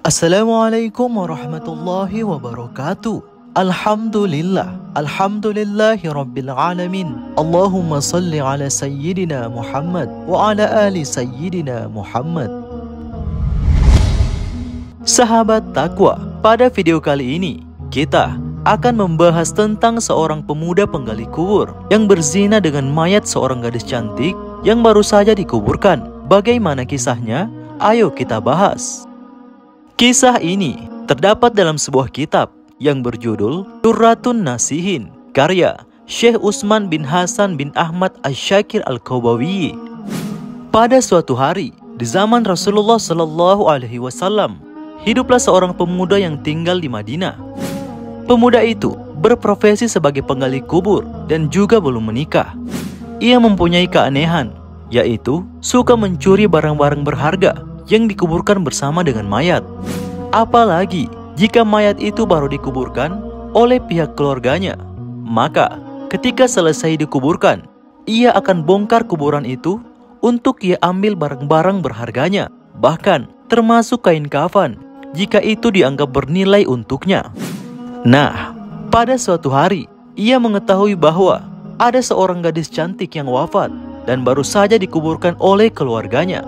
Assalamualaikum warahmatullahi wabarakatuh. Alhamdulillahi rabbil alamin. Allahumma salli ala sayyidina Muhammad wa ala ali sayyidina Muhammad. Sahabat takwa, pada video kali ini kita akan membahas tentang seorang pemuda penggali kubur yang berzina dengan mayat seorang gadis cantik yang baru saja dikuburkan. Bagaimana kisahnya? Ayo kita bahas. Kisah ini terdapat dalam sebuah kitab yang berjudul Durratun Nasihin, karya Syekh Utsman bin Hasan bin Ahmad Asy-Syakir Al-Qabawi. Pada suatu hari di zaman Rasulullah Shallallahu Alaihi Wasallam, hiduplah seorang pemuda yang tinggal di Madinah. Pemuda itu berprofesi sebagai penggali kubur dan juga belum menikah. Ia mempunyai keanehan, yaitu suka mencuri barang-barang berharga yang dikuburkan bersama dengan mayat. Apalagi jika mayat itu baru dikuburkan oleh pihak keluarganya, maka ketika selesai dikuburkan, ia akan bongkar kuburan itu untuk ia ambil barang-barang berharganya, bahkan termasuk kain kafan jika itu dianggap bernilai untuknya. Nah, pada suatu hari ia mengetahui bahwa ada seorang gadis cantik yang wafat dan baru saja dikuburkan oleh keluarganya.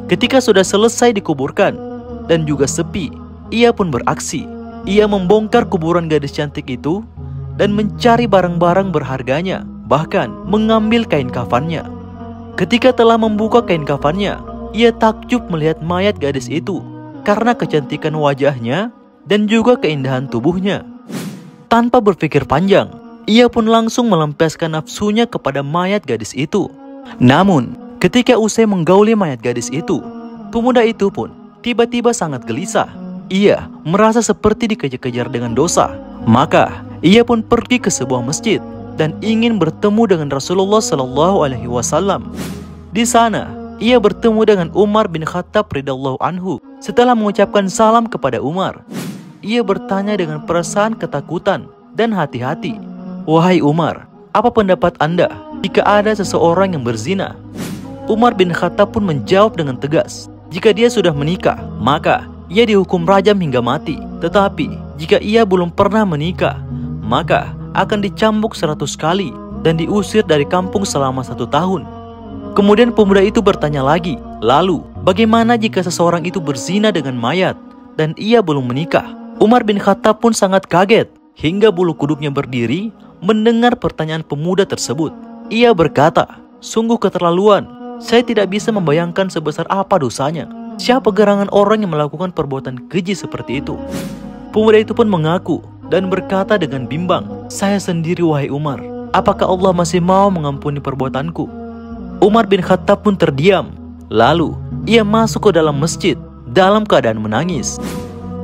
Ketika sudah selesai dikuburkan dan juga sepi, ia pun beraksi. Ia membongkar kuburan gadis cantik itu dan mencari barang-barang berharganya, bahkan mengambil kain kafannya. Ketika telah membuka kain kafannya, ia takjub melihat mayat gadis itu karena kecantikan wajahnya dan juga keindahan tubuhnya. Tanpa berpikir panjang, ia pun langsung melampiaskan nafsunya kepada mayat gadis itu. Namun, ketika usai menggauli mayat gadis itu, pemuda itu pun tiba-tiba sangat gelisah. Ia merasa seperti dikejar-kejar dengan dosa. Maka, ia pun pergi ke sebuah masjid dan ingin bertemu dengan Rasulullah Shallallahu Alaihi Wasallam. Di sana, ia bertemu dengan Umar bin Khattab radhiyallahu anhu. Setelah mengucapkan salam kepada Umar, ia bertanya dengan perasaan ketakutan dan hati-hati, "Wahai Umar, apa pendapat Anda jika ada seseorang yang berzina?" Umar bin Khattab pun menjawab dengan tegas, jika dia sudah menikah, maka ia dihukum rajam hingga mati. Tetapi jika ia belum pernah menikah, maka akan dicambuk 100 kali dan diusir dari kampung selama 1 tahun. Kemudian pemuda itu bertanya lagi, "Lalu bagaimana jika seseorang itu berzina dengan mayat dan ia belum menikah?" Umar bin Khattab pun sangat kaget hingga bulu kuduknya berdiri mendengar pertanyaan pemuda tersebut. Ia berkata, "Sungguh keterlaluan. Saya tidak bisa membayangkan sebesar apa dosanya. Siapa gerangan orang yang melakukan perbuatan keji seperti itu?" Pemuda itu pun mengaku dan berkata dengan bimbang, "Saya sendiri wahai Umar. Apakah Allah masih mau mengampuni perbuatanku?" Umar bin Khattab pun terdiam. Lalu ia masuk ke dalam masjid dalam keadaan menangis.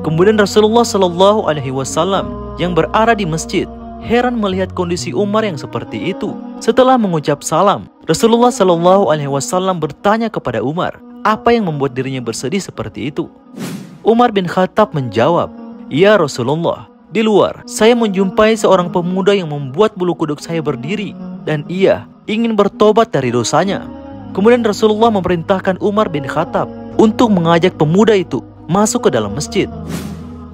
Kemudian Rasulullah Shallallahu Alaihi Wasallam yang berada di masjid heran melihat kondisi Umar yang seperti itu. Setelah mengucap salam, Rasulullah Shallallahu Alaihi Wasallam bertanya kepada Umar, apa yang membuat dirinya bersedih seperti itu? Umar bin Khattab menjawab, "Ya Rasulullah, di luar saya menjumpai seorang pemuda yang membuat bulu kuduk saya berdiri dan ia ingin bertobat dari dosanya." Kemudian Rasulullah memerintahkan Umar bin Khattab untuk mengajak pemuda itu masuk ke dalam masjid.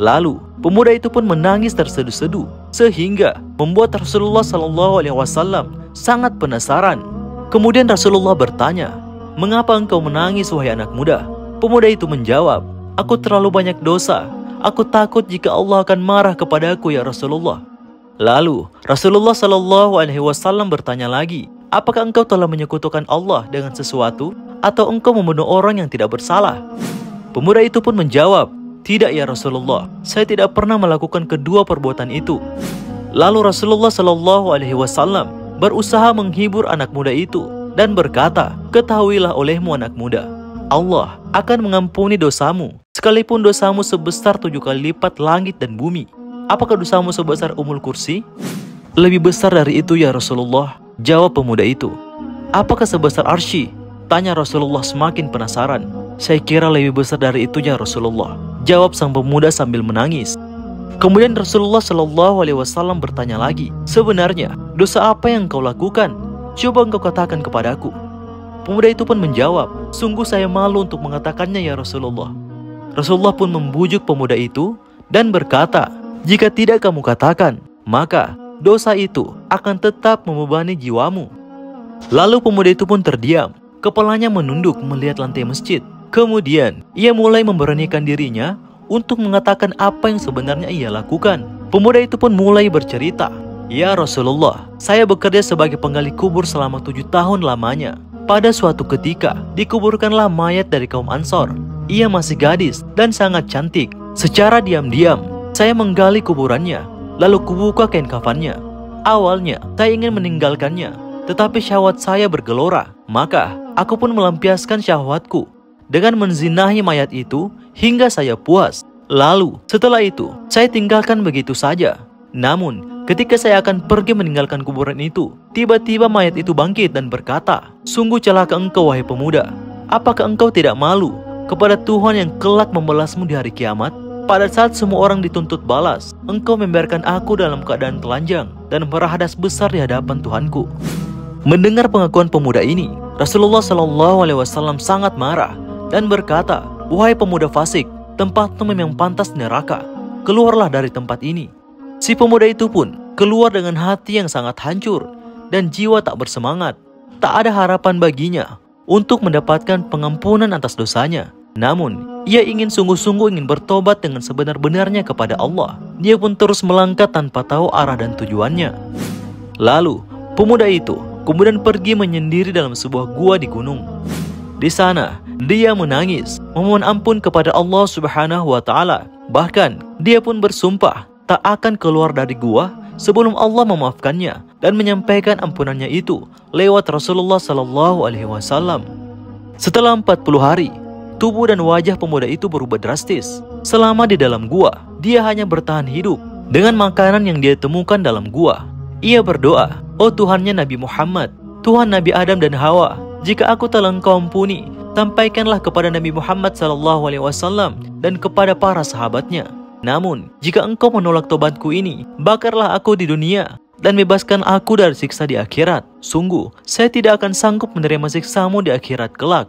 Lalu pemuda itu pun menangis terseduh-seduh sehingga membuat Rasulullah Shallallahu Alaihi Wasallam sangat penasaran. Kemudian Rasulullah bertanya, "Mengapa engkau menangis wahai anak muda?" Pemuda itu menjawab, "Aku terlalu banyak dosa. Aku takut jika Allah akan marah kepadaku ya Rasulullah." Lalu Rasulullah Shallallahu Alaihi Wasallam bertanya lagi, "Apakah engkau telah menyekutukan Allah dengan sesuatu atau engkau membunuh orang yang tidak bersalah?" Pemuda itu pun menjawab, "Tidak ya Rasulullah, saya tidak pernah melakukan kedua perbuatan itu." Lalu Rasulullah Shallallahu Alaihi Wasallam berusaha menghibur anak muda itu dan berkata, "Ketahuilah olehmu anak muda, Allah akan mengampuni dosamu sekalipun dosamu sebesar 7 kali lipat langit dan bumi. Apakah dosamu sebesar Ummul Kursi?" "Lebih besar dari itu ya Rasulullah," jawab pemuda itu. "Apakah sebesar Arsy?" tanya Rasulullah semakin penasaran. "Saya kira lebih besar dari itu ya Rasulullah," jawab sang pemuda sambil menangis. Kemudian Rasulullah Shallallahu Alaihi Wasallam bertanya lagi, "Sebenarnya dosa apa yang kau lakukan? Coba engkau katakan kepadaku." Pemuda itu pun menjawab, "Sungguh saya malu untuk mengatakannya ya Rasulullah." Rasulullah pun membujuk pemuda itu dan berkata, "Jika tidak kamu katakan, maka dosa itu akan tetap membebani jiwamu." Lalu pemuda itu pun terdiam, kepalanya menunduk melihat lantai masjid. Kemudian ia mulai memberanikan dirinya untuk mengatakan apa yang sebenarnya ia lakukan. Pemuda itu pun mulai bercerita, "Ya Rasulullah, saya bekerja sebagai penggali kubur selama 7 tahun lamanya. Pada suatu ketika, dikuburkanlah mayat dari kaum Ansor. Ia masih gadis dan sangat cantik. Secara diam-diam, saya menggali kuburannya, lalu kubuka kain kafannya. Awalnya, saya ingin meninggalkannya, tetapi syahwat saya bergelora. Maka, aku pun melampiaskan syahwatku dengan menzinahi mayat itu hingga saya puas. Lalu, setelah itu, saya tinggalkan begitu saja. Namun, ketika saya akan pergi meninggalkan kuburan itu, tiba-tiba mayat itu bangkit dan berkata, 'Sungguh celaka engkau wahai pemuda. Apakah engkau tidak malu kepada Tuhan yang kelak membalasmu di hari kiamat? Pada saat semua orang dituntut balas, engkau membiarkan aku dalam keadaan telanjang dan berhadas besar di hadapan Tuhanku.'" Mendengar pengakuan pemuda ini, Rasulullah SAW sangat marah dan berkata, "Wahai pemuda fasik, tempatmu memang pantas di neraka. Keluarlah dari tempat ini." Si pemuda itu pun keluar dengan hati yang sangat hancur dan jiwa tak bersemangat. Tak ada harapan baginya untuk mendapatkan pengampunan atas dosanya. Namun, ia ingin sungguh-sungguh ingin bertobat dengan sebenar-benarnya kepada Allah. Dia pun terus melangkah tanpa tahu arah dan tujuannya. Lalu, pemuda itu kemudian pergi menyendiri dalam sebuah gua di gunung. Di sana, dia menangis, memohon ampun kepada Allah Subhanahu wa Ta'ala. Bahkan, dia pun bersumpah tak akan keluar dari gua sebelum Allah memaafkannya dan menyampaikan ampunannya itu lewat Rasulullah SAW. Setelah 40 hari, tubuh dan wajah pemuda itu berubah drastis. Selama di dalam gua, dia hanya bertahan hidup dengan makanan yang dia temukan dalam gua. Ia berdoa, "Oh Tuhannya Nabi Muhammad, Tuhan Nabi Adam dan Hawa, jika aku telah Engkau ampuni, sampaikanlah kepada Nabi Muhammad SAW dan kepada para sahabatnya. Namun, jika Engkau menolak tobatku ini, bakarlah aku di dunia dan bebaskan aku dari siksa di akhirat. Sungguh, saya tidak akan sanggup menerima siksamu di akhirat kelak."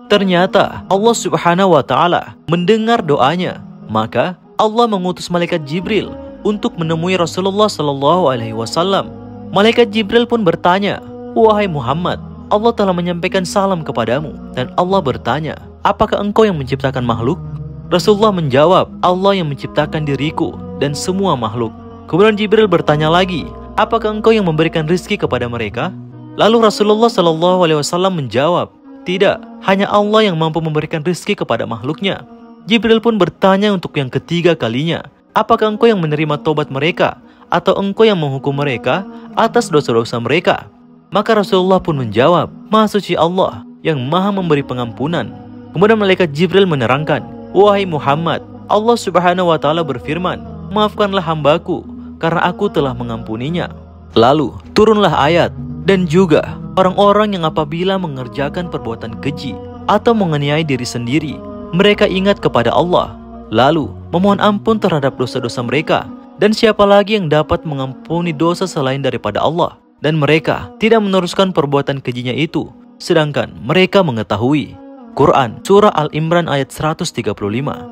Ternyata Allah Subhanahu wa Ta'ala mendengar doanya. Maka Allah mengutus malaikat Jibril untuk menemui Rasulullah SAW. Malaikat Jibril pun bertanya, "Wahai Muhammad, Allah telah menyampaikan salam kepadamu." Dan Allah bertanya, "Apakah engkau yang menciptakan makhluk?" Rasulullah menjawab, "Allah yang menciptakan diriku dan semua makhluk." Kemudian Jibril bertanya lagi, "Apakah engkau yang memberikan rizki kepada mereka?" Lalu Rasulullah SAW menjawab, "Tidak, hanya Allah yang mampu memberikan rizki kepada makhluknya." Jibril pun bertanya untuk yang ketiga kalinya, "Apakah engkau yang menerima tobat mereka, atau engkau yang menghukum mereka atas dosa-dosa mereka?" Maka Rasulullah pun menjawab, "Maha suci Allah yang maha memberi pengampunan." Kemudian malaikat Jibril menerangkan, "Wahai Muhammad, Allah Subhanahu wa Ta'ala berfirman, 'Maafkanlah hambaku, karena aku telah mengampuninya.'" Lalu turunlah ayat, "Dan juga orang-orang yang apabila mengerjakan perbuatan keji atau menganiaya diri sendiri, mereka ingat kepada Allah, lalu memohon ampun terhadap dosa-dosa mereka. Dan siapa lagi yang dapat mengampuni dosa selain daripada Allah? Dan mereka tidak meneruskan perbuatan kejinya itu, sedangkan mereka mengetahui." Quran Surah Al-Imran ayat 135.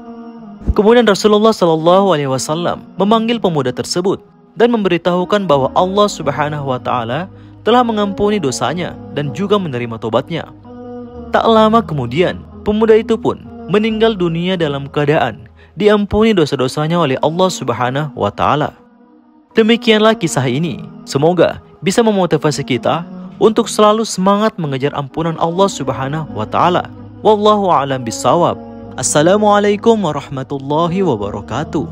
Kemudian Rasulullah SAW memanggil pemuda tersebut dan memberitahukan bahwa Allah Subhanahu wa Ta'ala telah mengampuni dosanya dan juga menerima tobatnya. Tak lama kemudian, pemuda itu pun meninggal dunia dalam keadaan diampuni dosa-dosanya oleh Allah Subhanahu wa Ta'ala. Demikianlah kisah ini. Semoga bisa memotivasi kita untuk selalu semangat mengejar ampunan Allah Subhanahu wa Ta'ala. Wallahu a'lam bissawab. Assalamualaikum warahmatullahi wabarakatuh.